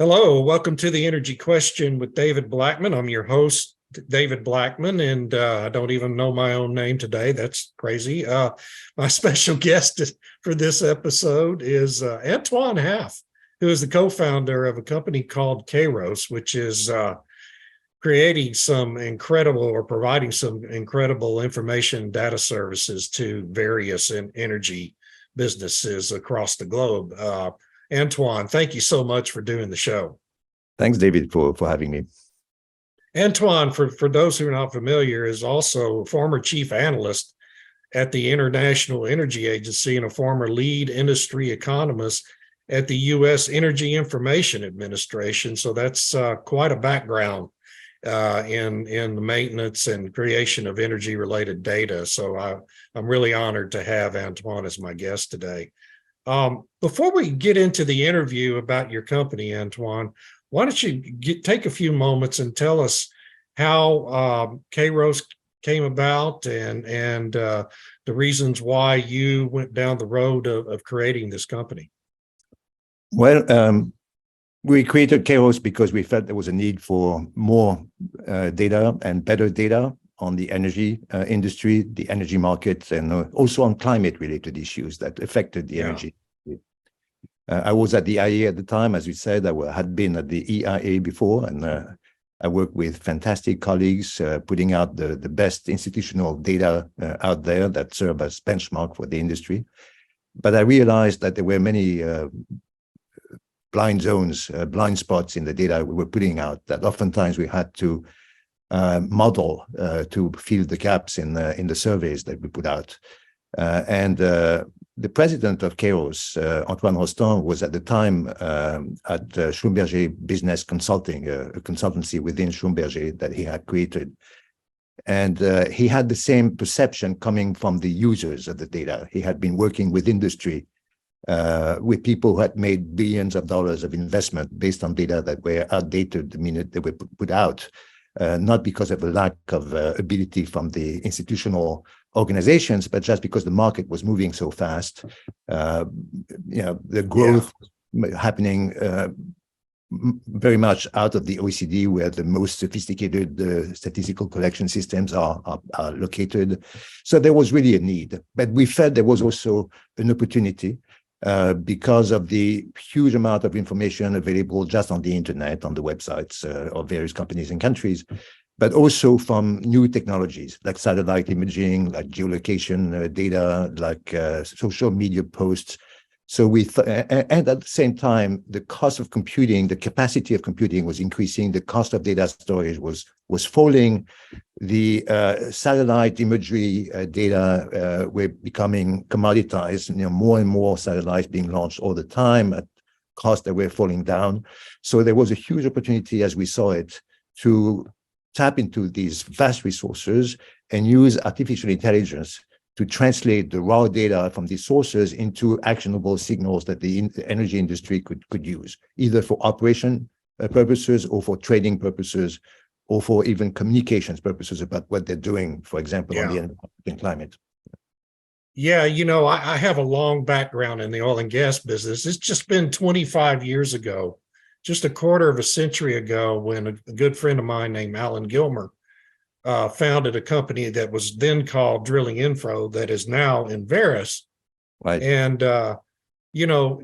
Hello, welcome to the Energy Question with David Blackman. I'm your host, David Blackman, and I don't even know my own name today. That's crazy. My special guest for this episode is Antoine Halff, who is the co-founder of a company called Kayrros, which is creating some incredible or providing some incredible information data services to various energy businesses across the globe. Antoine, thank you so much for doing the show. Thanks, David, for having me. Antoine, for those who are not familiar, is also a former chief analyst at the International Energy Agency and a former lead industry economist at the U.S. Energy Information Administration. So that's quite a background in the maintenance and creation of energy-related data. So I'm really honored to have Antoine as my guest today. Before we get into the interview about your company, Antoine, why don't you take a few moments and tell us how Kayrros came about and the reasons why you went down the road of creating this company? Well, we created Kayrros because we felt there was a need for more data and better data on the energy industry, the energy markets, and also on climate-related issues that affected the energy. I was at the IEA at the time, as you said. I had been at the EIA before, and I worked with fantastic colleagues putting out the best institutional data out there that serve as benchmark for the industry. But I realized that there were many blind zones, blind spots in the data we were putting out that oftentimes we had to model to fill the gaps in the surveys that we put out. And the president of Kayrros, Antoine was at the time at Schlumberger Business Consulting, a consultancy within Schlumberger that he had created. And he had the same perception coming from the users of the data. He had been working with industry, with people who had made billions of dollars of investment based on data that were outdated the minute they were put out. Not because of a lack of ability from the institutional organizations, but just because the market was moving so fast. The growth happening very much out of the OECD, where the most sophisticated statistical collection systems are located. So there was really a need, but we felt there was also an opportunity because of the huge amount of information available just on the internet, on the websites of various companies and countries, but also from new technologies like satellite imaging, like geolocation data, like social media posts. So and at the same time, the cost of computing, the capacity of computing was increasing, the cost of data storage was falling. The satellite imagery data were becoming commoditized, more and more satellites being launched all the time at costs that were falling down. So there was a huge opportunity, as we saw it, to tap into these vast resources and use artificial intelligence to translate the raw data from these sources into actionable signals that the energy industry could use, either for operation purposes or for trading purposes, or for even communications purposes about what they're doing, for example, on the environment and climate. Yeah, I have a long background in the oil and gas business. It's just been 25 years ago, just a quarter of a century ago, when a good friend of mine named Alan Gilmer founded a company that was then called Drilling Info, that is now Enverus. Right. And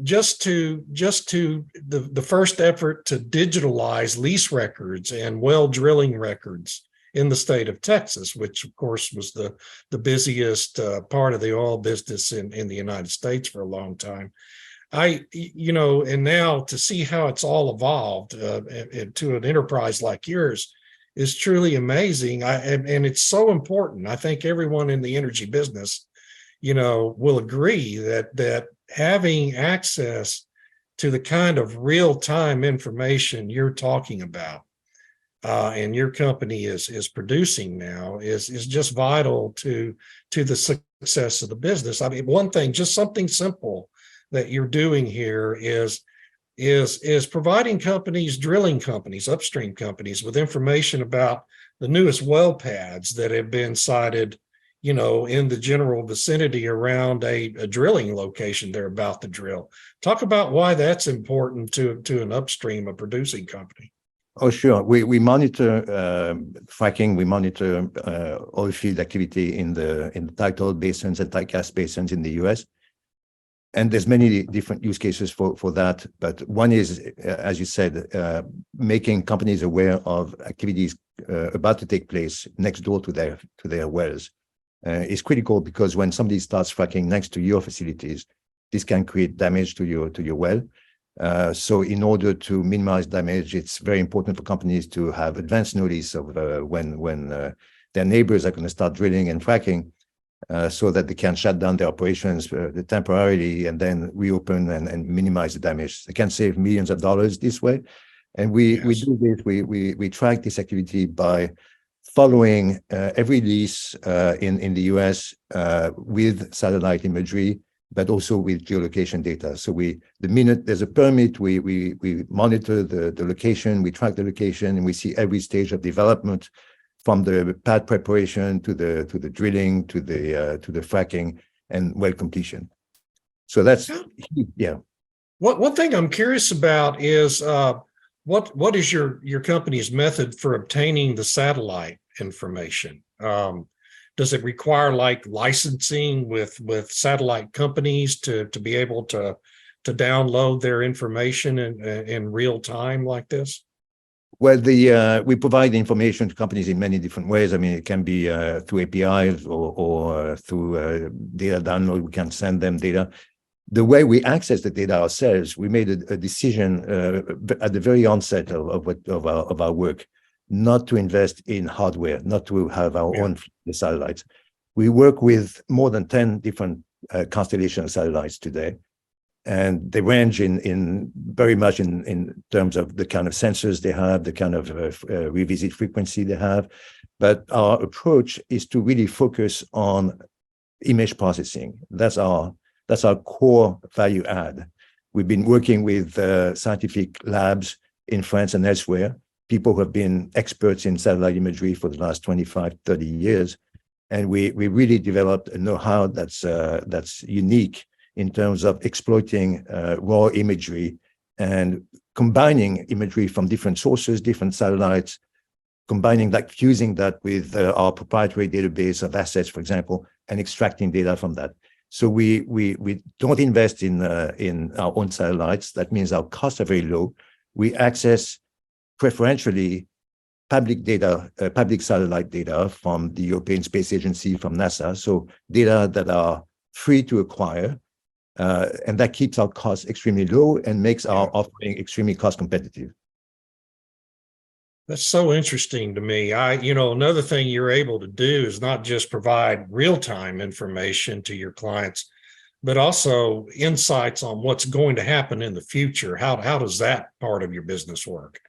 just to the first effort to digitalize lease records and well drilling records in the state of Texas, which of course was the busiest part of the oil business in the United States for a long time. And now to see how it's all evolved to an enterprise like yours is truly amazing. And it's so important. I think everyone in the energy business, will agree that having access to the kind of real-time information you're talking about and your company is producing now is just vital to the success of the business. I mean, one thing, just something simple that you're doing here is providing companies, drilling companies, upstream companies, with information about the newest well pads that have been sighted in the general vicinity around a drilling location they're about to drill. Talk about why that's important to an upstream, a producing company. Oh, sure. We monitor fracking. We monitor oil field activity in the tight oil basins and tight gas basins in the U.S. And there's many different use cases for that. But one is, as you said, making companies aware of activities about to take place next door to their wells is critical, because when somebody starts fracking next to your facilities, this can create damage to your well. So in order to minimize damage, it's very important for companies to have advance notice of when their neighbors are going to start drilling and fracking, so that they can shut down their operations temporarily and then reopen and minimize the damage. They can save millions of dollars this way. And we do this, we track this activity by following every lease in the US with satellite imagery, but also with geolocation data. So the minute there's a permit, we monitor the location, we track the location, and we see every stage of development, from the pad preparation to the drilling to the fracking and well completion. So that's yeah. One thing I'm curious about is what is your company's method for obtaining the satellite information? Does it require like licensing with satellite companies to be able to download their information in real time like this? Well, we provide information to companies in many different ways. I mean, it can be through APIs or through data download. We can send them data. The way we access the data ourselves, we made a decision at the very onset of our work, not to invest in hardware, not to have our own satellites. We work with more than 10 different constellation of satellites today. And they range in very much in terms of the kind of sensors they have, the kind of revisit frequency they have. But our approach is to really focus on image processing. That's our core value add. We've been working with scientific labs in France and elsewhere, people who have been experts in satellite imagery for the last 25, 30 years. And we really developed a know-how that's unique in terms of exploiting raw imagery and combining imagery from different sources, different satellites, combining that, fusing that with our proprietary database of assets, for example, and extracting data from that. So we don't invest in our own satellites. That means our costs are very low. We access preferentially public data, public satellite data from the European Space Agency, from NASA. So data that are free to acquire. And that keeps our costs extremely low and makes our offering extremely cost competitive. That's so interesting to me. Another thing you're able to do is not just provide real-time information to your clients, but also insights on what's going to happen in the future. How does that part of your business work?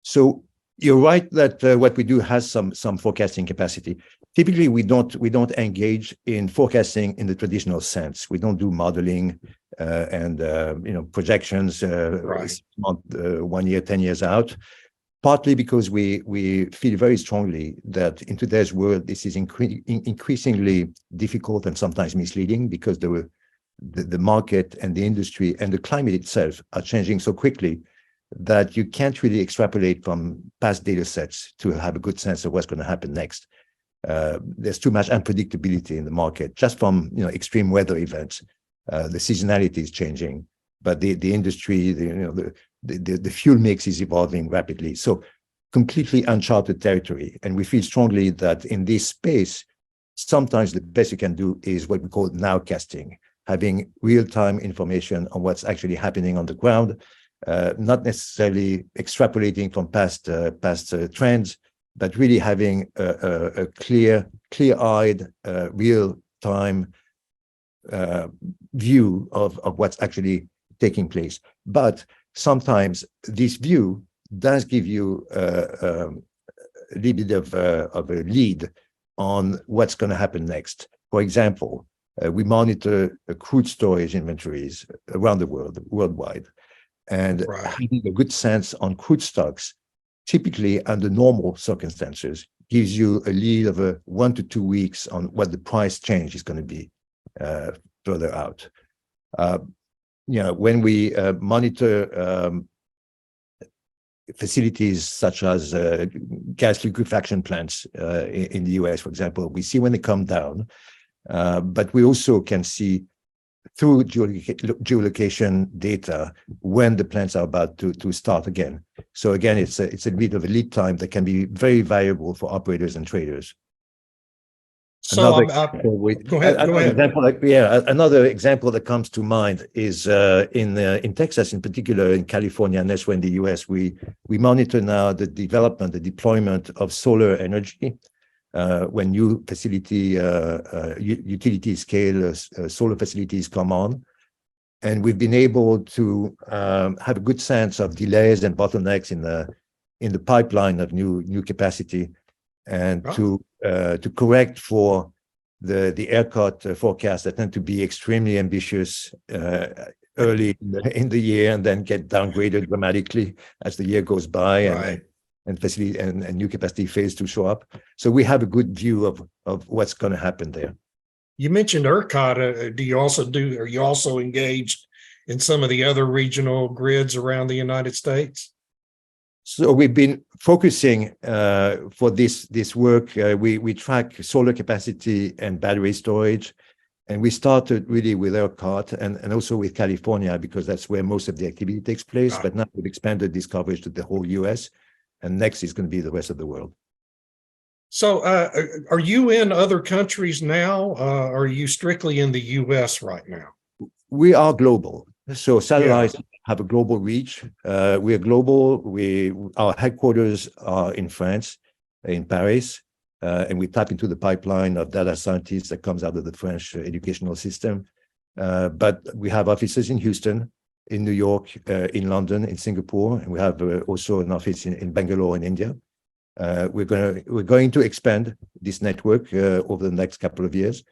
So you're right that what we do has some forecasting capacity. Typically, we don't engage in forecasting in the traditional sense. We don't do modeling and projections Right. 1 year, 10 years out. Partly because we feel very strongly that in today's world, this is increasingly difficult and sometimes misleading, because the market and the industry and the climate itself are changing so quickly that you can't really extrapolate from past data sets to have a good sense of what's going to happen next. There's too much unpredictability in the market, just from extreme weather events. The seasonality is changing, but the industry, the fuel mix is evolving rapidly. So completely uncharted territory. And we feel strongly that in this space, sometimes the best you can do is what we call nowcasting, having real-time information on what's actually happening on the ground, not necessarily extrapolating from past trends, but really having a clear-eyed, real-time view of what's actually taking place. But sometimes this view does give you a little bit of a lead on what's going to happen next. For example, we monitor crude storage inventories around the world, worldwide. And having a good sense on crude stocks typically under normal circumstances gives you a lead of 1 to 2 weeks on what the price change is going to be further out. When we monitor facilities such as gas liquefaction plants in the US, for example, we see when they come down, but we also can see through geolocation data when the plants are about to start again. So again, it's a bit of a lead time that can be very valuable for operators and traders. So Another go ahead. Another example that comes to mind is in Texas, in particular, in California, and elsewhere in the US, we monitor now the development, the deployment of solar energy when new utility scale solar facilities come on. And we've been able to have a good sense of delays and bottlenecks in the pipeline of new capacity, and to correct for the ERCOT forecast that tend to be extremely ambitious early in the year and then get downgraded dramatically as the year goes by, and facility and new capacity fails to show up. So we have a good view of what's going to happen there. You mentioned ERCOT. Are you also engaged in some of the other regional grids around the United States? So we've been focusing for this work. We track solar capacity and battery storage, and we started really with ERCOT and also with California, because that's where most of the activity takes place. But now we've expanded this coverage to the whole US, and next is going to be the rest of the world. So are you in other countries now? Or are you strictly in the US right now? We are global. So satellites have a global reach. We are global. Our headquarters are in France, in Paris, and we tap into the pipeline of data scientists that comes out of the French educational system. But we have offices in Houston, in New York, in London, in Singapore, and we have also an office in Bangalore, in India. We're going to expand this network over the next couple of years.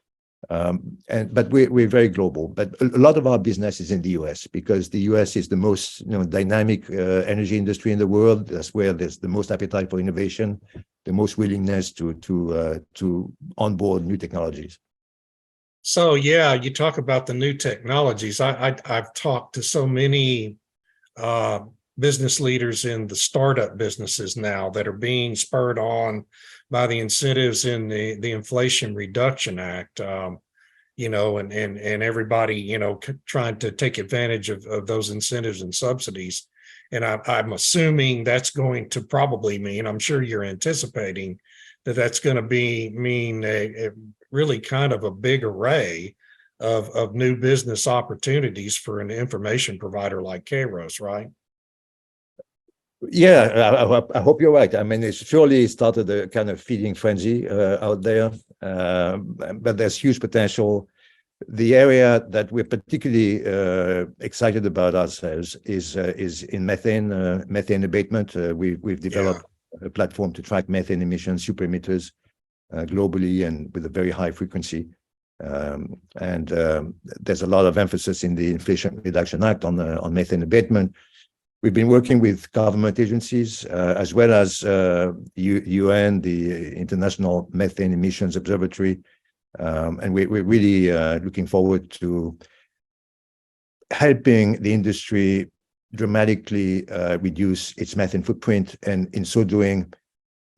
But we're very global. But a lot of our business is in the US, because the US is the most dynamic energy industry in the world. That's where there's the most appetite for innovation, the most willingness to onboard new technologies. So yeah, you talk about the new technologies. I've talked to so many business leaders in the startup businesses now that are being spurred on by the incentives in the Inflation Reduction Act, and everybody, trying to take advantage of those incentives and subsidies. And I'm assuming that's going to probably mean, I'm sure you're anticipating that's going to mean a really kind of a big array of new business opportunities for an information provider like Kayrros, right? Yeah, I hope you're right. I mean, it's surely started a kind of feeding frenzy out there, but there's huge potential. The area that we're particularly excited about ourselves is in methane abatement. We've developed a platform to track methane emissions, super emitters, globally and with a very high frequency. And there's a lot of emphasis in the Inflation Reduction Act on methane abatement. We've been working with government agencies as well as UN, the International Methane Emissions Observatory, and we're really looking forward to helping the industry dramatically reduce its methane footprint, and in so doing,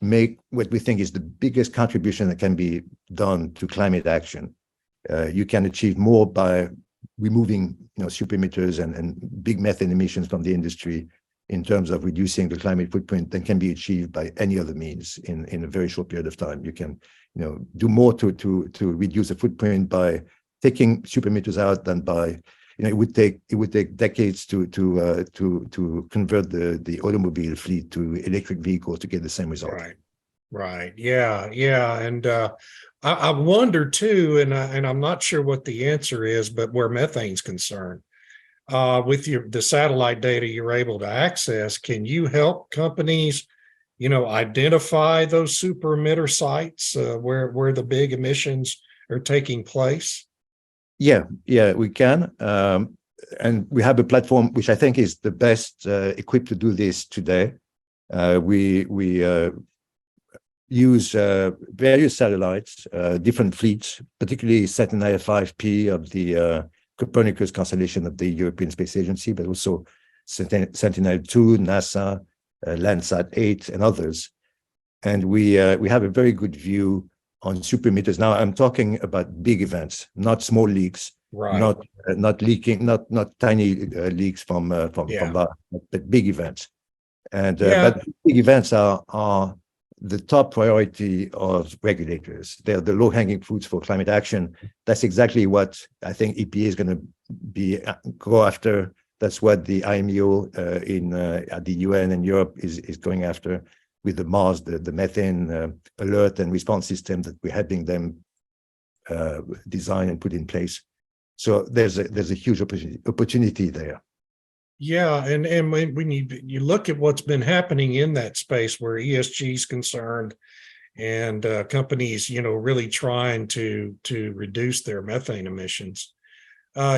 make what we think is the biggest contribution that can be done to climate action. You can achieve more by removing super emitters and big methane emissions from the industry in terms of reducing the climate footprint than can be achieved by any other means in a very short period of time. You can do more to reduce the footprint by taking super emitters out than by it would take decades to convert the automobile fleet to electric vehicles to get the same result. Right. Yeah. And I wonder too, and I'm not sure what the answer is, but where methane's concerned, with the satellite data you're able to access, can you help companies, identify those super emitter sites where the big emissions are taking place? Yeah, we can. And we have a platform which I think is the best equipped to do this today. We use various satellites, different fleets, particularly Sentinel-5P of the Copernicus constellation of the European Space Agency, but also Sentinel-2, NASA, Landsat 8, and others. And we have a very good view on super emitters. Now, I'm talking about big events, not small leaks, Right. not leaking, not tiny leaks from but big events. And but big events are the top priority of regulators. They're the low-hanging fruits for climate action. That's exactly what I think EPA is going to go after. That's what the IMO at the UN and Europe is going after with the MARS, the methane alert and response system that we're helping them design and put in place. So there's a huge opportunity there. Yeah, and when you look at what's been happening in that space where ESG is concerned, and companies, really trying to reduce their methane emissions,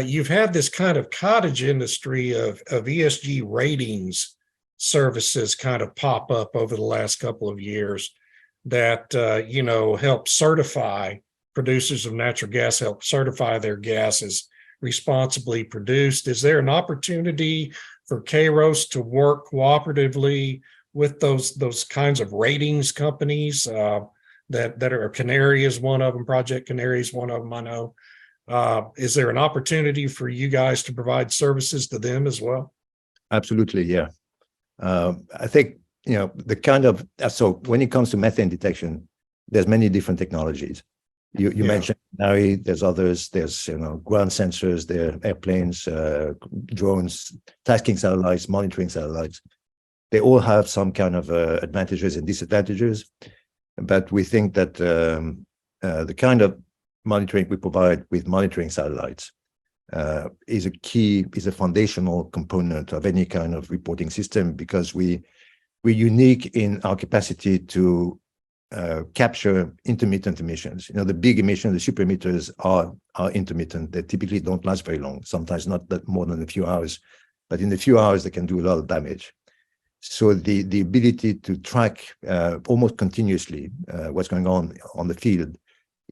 you've had this kind of cottage industry of ESG ratings services kind of pop up over the last couple of years that help certify producers of natural gas, help certify their gas as responsibly produced. Is there an opportunity for Kairos to work cooperatively with those kinds of ratings companies that are? Canary is one of them. Project Canary is one of them, I know. Is there an opportunity for you guys to provide services to them as well? Absolutely, yeah. I think the kind of so when it comes to methane detection, there's many different technologies. You mentioned Canary, there's others, there's ground sensors, there are airplanes, drones, tasking satellites, monitoring satellites. They all have some kind of advantages and disadvantages, but we think that the kind of monitoring we provide with monitoring satellites is a foundational component of any kind of reporting system, because we're unique in our capacity to capture intermittent emissions. The big emissions, the super emitters are intermittent. They typically don't last very long, sometimes not that more than a few hours, but in a few hours, they can do a lot of damage. So the ability to track almost continuously what's going on the field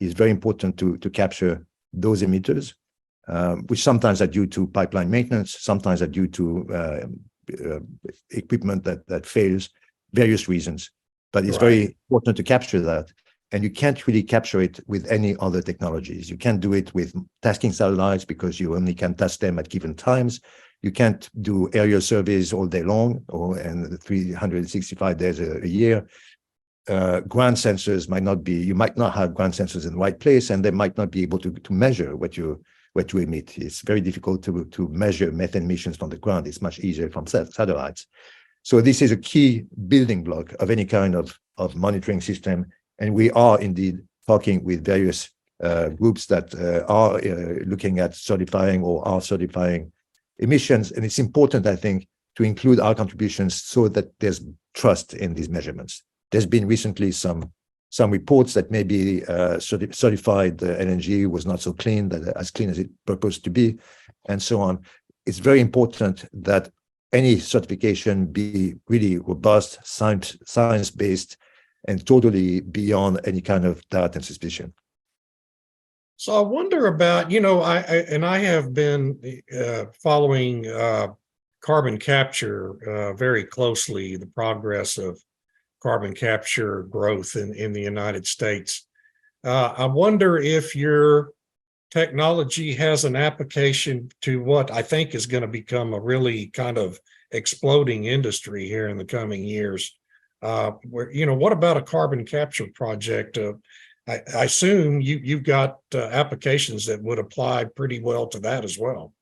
is very important to capture those emitters, which sometimes are due to pipeline maintenance, sometimes are due to equipment that fails, various reasons. But it's very important to capture that. And you can't really capture it with any other technologies. You can't do it with tasking satellites because you only can task them at given times. You can't do aerial surveys all day long and 365 days a year. Ground sensors you might not have ground sensors in the right place, and they might not be able to measure what you emit. It's very difficult to measure methane emissions from the ground. It's much easier from satellites. So this is a key building block of any kind of monitoring system. And we are indeed talking with various groups that are looking at certifying or are certifying emissions. And it's important, I think, to include our contributions so that there's trust in these measurements. There's been recently some reports that maybe certified LNG was not so clean, as clean as it purports to be, and so on. It's very important that any certification be really robust, science-based, and totally beyond any kind of doubt and suspicion. So I wonder about, I have been following carbon capture very closely, the progress of carbon capture growth in the United States. I wonder if your technology has an application to what I think is going to become a really kind of exploding industry here in the coming years. What about a carbon capture project? I assume you've got applications that would apply pretty well to that as well.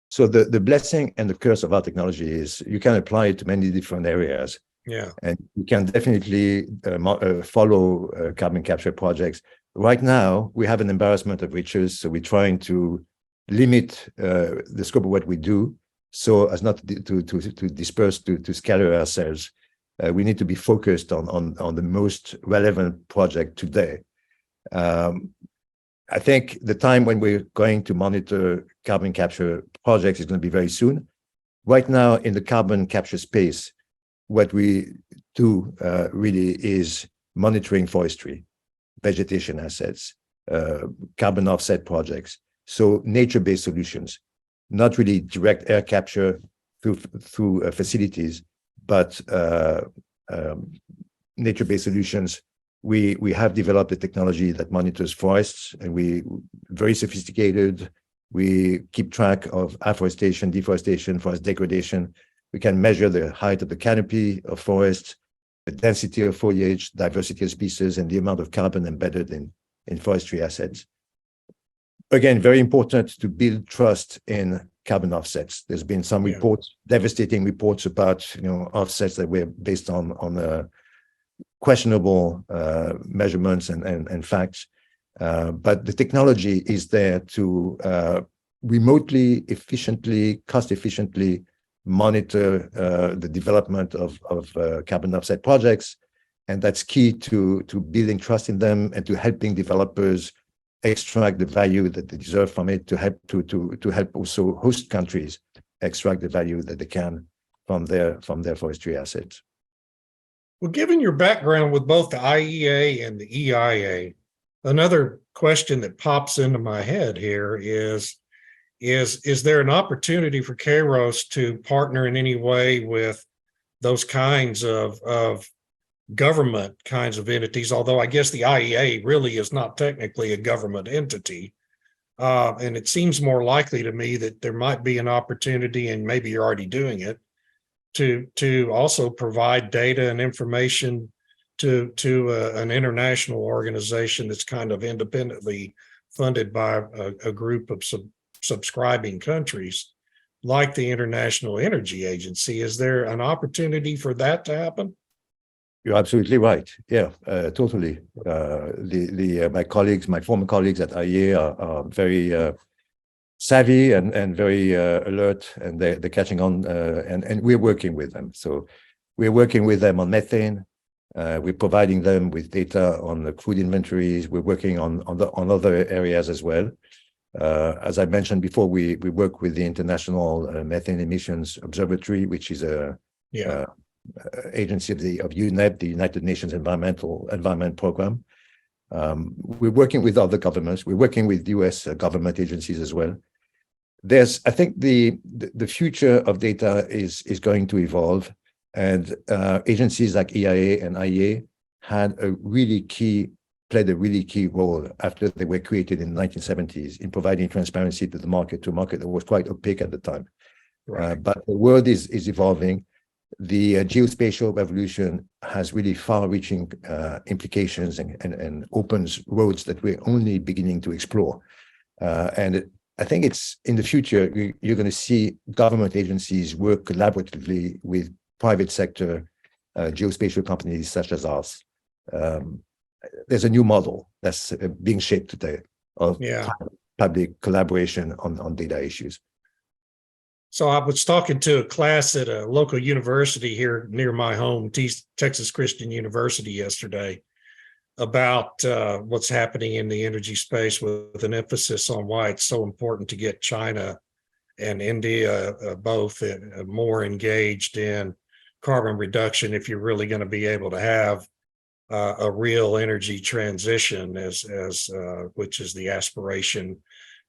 So the blessing and the curse of our technology is you can apply it to many different areas. Yeah. And you can definitely follow carbon capture projects. Right now, we have an embarrassment of riches, so we're trying to limit the scope of what we do so as not to disperse, to scatter ourselves. We need to be focused on the most relevant project today. I think the time when we're going to monitor carbon capture projects is going to be very soon. Right now, in the carbon capture space, what we do really is monitoring forestry, vegetation assets, carbon offset projects. So nature-based solutions, not really direct air capture through facilities, but nature-based solutions. We have developed a technology that monitors forests, and we very sophisticated. We keep track of afforestation, deforestation, forest degradation. We can measure the height of the canopy of forests, the density of foliage, diversity of species, and the amount of carbon embedded in forestry assets. Again, very important to build trust in carbon offsets. There's been some reports, devastating reports about offsets that were based on questionable measurements and facts. But the technology is there to remotely, efficiently, cost efficiently monitor the development of carbon offset projects. And that's key to building trust in them and to helping developers extract the value that they deserve from it, to help also host countries extract the value that they can from their forestry assets. Well, given your background with both the IEA and the EIA, another question that pops into my head here is there an opportunity for Kayrros to partner in any way with those kinds of government kinds of entities? Although I guess the IEA really is not technically a government entity. And it seems more likely to me that there might be an opportunity, and maybe you're already doing it, to also provide data and information to an international organization that's kind of independently funded by a group of subscribing countries, like the International Energy Agency. Is there an opportunity for that to happen? You're absolutely right. Yeah, totally. My colleagues, my former colleagues at IEA are very savvy and very alert, and they're catching on, and we're working with them. So we're working with them on methane. We're providing them with data on the food inventories. We're working on other areas as well. As I mentioned before, we work with the International Methane Emissions Observatory, which is a agency of UNEP, the United Nations Environment Program. We're working with other governments. We're working with US government agencies as well. I think the future of data is going to evolve, and agencies like EIA and IEA played a really key role after they were created in the 1970s in providing transparency to a market that was quite opaque at the time. Right. But the world is evolving. The geospatial revolution has really far-reaching implications and opens roads that we're only beginning to explore. And I think it's in the future, you're going to see government agencies work collaboratively with private sector geospatial companies such as ours. There's a new model that's being shaped today of public collaboration on data issues. So I was talking to a class at a local university here near my home, Texas Christian University, yesterday, about what's happening in the energy space, with an emphasis on why it's so important to get China and India both more engaged in carbon reduction if you're really going to be able to have a real energy transition, which is the aspiration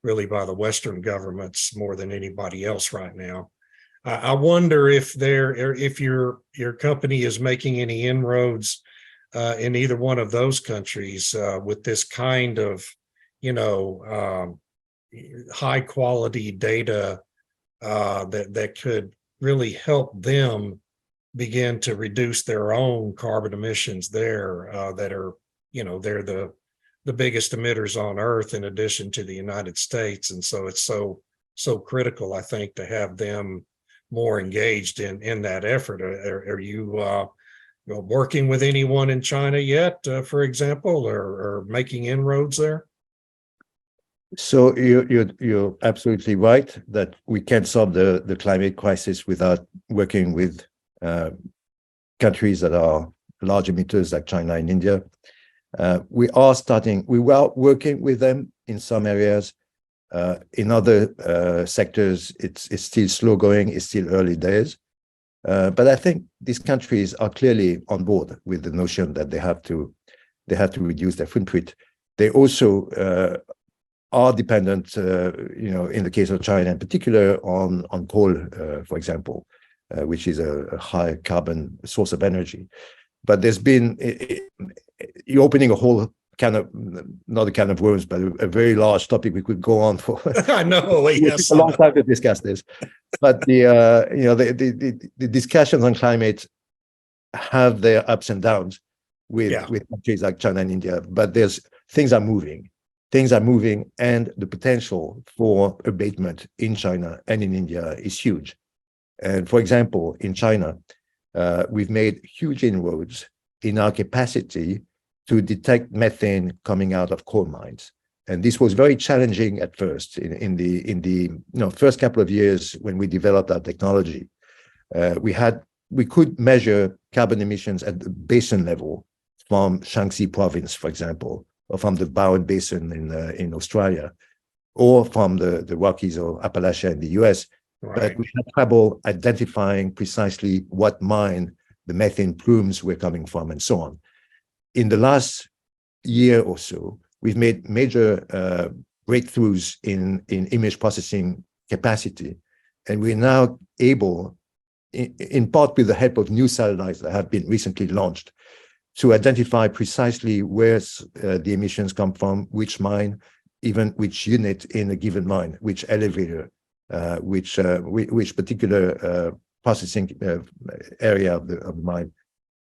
really by the Western governments more than anybody else right now. I wonder if your company is making any inroads in either one of those countries with this kind of, high quality data that could really help them begin to reduce their own carbon emissions there, that are, they're the biggest emitters on Earth in addition to the United States. And so it's so critical, I think, to have them more engaged in that effort. Are you working with anyone in China yet, for example, or making inroads there? So you're absolutely right that we can't solve the climate crisis without working with countries that are large emitters like China and India. We were working with them in some areas. In other sectors, it's still slow going, it's still early days. But I think these countries are clearly on board with the notion that they have to reduce their footprint. They also are dependent, in the case of China in particular, on coal, for example, which is a high carbon source of energy. But there's been you're opening a whole not a can of worms, but a very large topic we could go on for. I know. It would Yes, take a long time to discuss this. But the discussions on climate have their ups and downs with countries like China and India. But things are moving. Things are moving, and the potential for abatement in China and in India is huge. And for example, in China, we've made huge inroads in our capacity to detect methane coming out of coal mines. And this was very challenging at first. In the first couple of years when we developed our technology, we could measure carbon emissions at the basin level from Shaanxi province, for example, or from the Bowen Basin in Australia, or from the Rockies or Appalachia in the US. right. But we had trouble identifying precisely what mine the methane plumes were coming from and so on. In the last year or so, we've made major breakthroughs in image processing capacity. And we're now able, in part with the help of new satellites that have been recently launched, to identify precisely where the emissions come from, which mine, even which unit in a given mine, which elevator, which particular processing area of the mine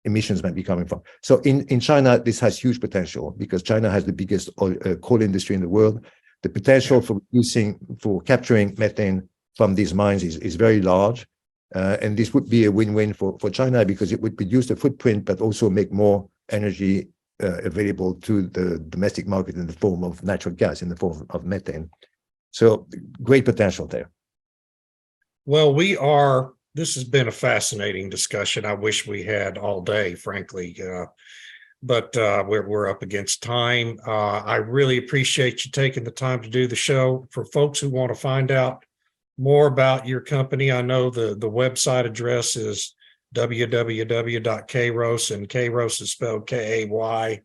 emissions might be coming from. So in China, this has huge potential because China has the biggest coal industry in the world. The potential for capturing methane from these mines is very large. And this would be a win-win for China because it would reduce the footprint, but also make more energy available to the domestic market in the form of natural gas, in the form of methane. So great potential there. Well, this has been a fascinating discussion. I wish we had all day, frankly, but we're up against time. I really appreciate you taking the time to do the show. For folks who want to find out more about your company, I know the website address is www.Kayrros, and Kairos is spelled Kayrros,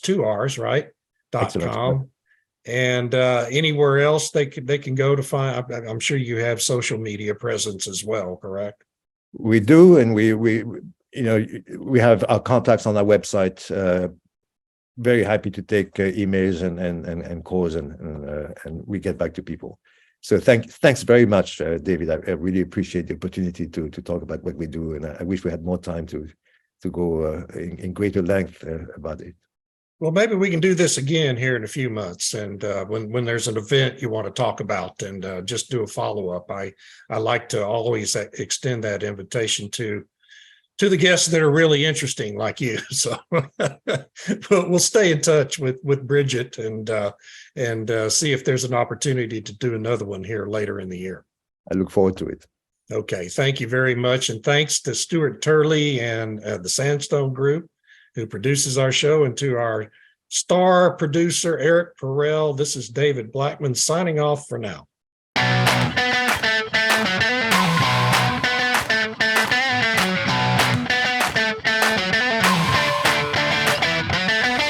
2 R's, right? .com. And anywhere else they can go to find. I'm sure you have social media presence as well, correct? We do, and we have our contacts on our website. Very happy to take emails and calls, and we get back to people. So thanks very much, David. I really appreciate the opportunity to talk about what we do, and I wish we had more time to go in greater length about it. Well, maybe we can do this again here in a few months, and when there's an event you want to talk about, and just do a follow-up. I like to always extend that invitation to the guests that are really interesting, like you. So we'll stay in touch with Bridget and see if there's an opportunity to do another one here later in the year. I look forward to it. Okay, thank you very much, and thanks to Stuart Turley and the Sandstone Group, who produces our show, and to our star producer, Eric Perel. This is David Blackman signing off for now.